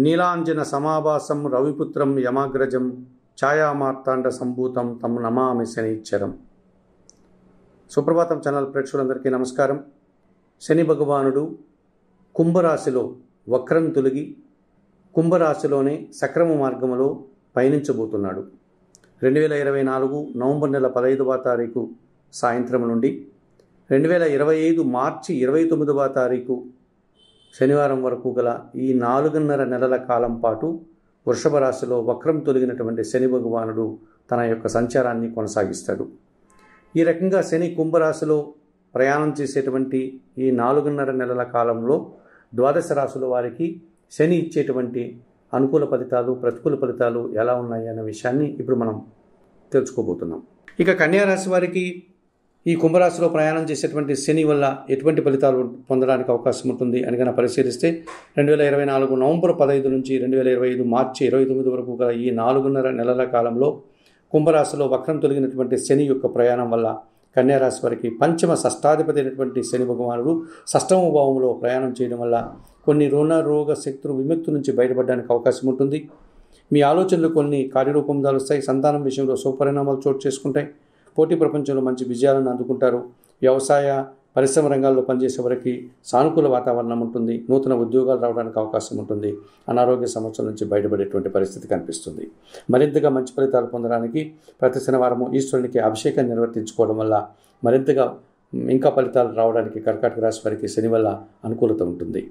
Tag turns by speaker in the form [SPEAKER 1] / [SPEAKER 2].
[SPEAKER 1] నీలాంజన సమాభాసం రవిపుత్రం యమాగ్రజం ఛాయామార్తాండ సంభూతం తం నమామి శనిచ్చరం. సుప్రభాతం ఛానల్ ప్రేక్షకులందరికీ నమస్కారం. శని భగవానుడు కుంభరాశిలో వక్రం తొలగి కుంభరాశిలోనే సక్రమ మార్గంలో పయనించబోతున్నాడు. 2024 నవంబర్ నెల 15వ తారీఖు సాయంత్రం నుండి 2025 మార్చి 29వ తారీఖు శనివారం వరకు గల ఈ 4.5 నెలల కాలం పాటు వృషభ రాశిలో వక్రం తొలగినటువంటి శని భగవానుడు తన యొక్క సంచారాన్ని కొనసాగిస్తాడు. ఈ రకంగా శని కుంభరాశిలో ప్రయాణం చేసేటువంటి ఈ 4.5 నెలల కాలంలో ద్వాదశ రాశుల వారికి శని ఇచ్చేటువంటి అనుకూల ఫలితాలు, ప్రతికూల ఫలితాలు ఎలా ఉన్నాయి అనే విషయాన్ని ఇప్పుడు మనం తెలుసుకోబోతున్నాం. ఇక కన్యా రాశి వారికి ఈ కుంభరాశిలో ప్రయాణం చేసేటువంటి శని వల్ల ఎటువంటి ఫలితాలు పొందడానికి అవకాశం ఉంటుంది అని కనుక పరిశీలిస్తే 2024 నవంబర్ 15 నుంచి 2025 మార్చి 29 వరకు గల ఈ 4.5 నెలల కాలంలో కుంభరాశిలో వక్రం తొలగినటువంటి శని యొక్క ప్రయాణం వల్ల కన్యా రాశి వారికి పంచమ షష్టాధిపతి అయినటువంటి శని భగవానుడు షష్టమ భావంలో ప్రయాణం చేయడం వల్ల కొన్ని రుణ రోగ శత్రు విముక్తి నుంచి బయటపడడానికి అవకాశం ఉంటుంది. మీ ఆలోచనలు కొన్ని కార్యరూపం దాలుస్తాయి. సంతానం విషయంలో సుపరిణామాలు చోటు చేసుకుంటాయి. పోటీ ప్రపంచంలో మంచి విజయాలను అందుకుంటారు. వ్యవసాయ పరిశ్రమ రంగాల్లో పనిచేసే వారికి సానుకూల వాతావరణం ఉంటుంది. నూతన ఉద్యోగాలు రావడానికి అవకాశం ఉంటుంది. అనారోగ్య సమస్యల నుంచి బయటపడేటువంటి పరిస్థితి కనిపిస్తుంది. మరింతగా మంచి ఫలితాలు పొందడానికి ప్రతి శనివారము ఈశ్వరునికి అభిషేకం నిర్వర్తించుకోవడం వల్ల మరింతగా ఇంకా ఫలితాలు రావడానికి కర్కాటక రాశి వారికి శని వల్ల అనుకూలత ఉంటుంది.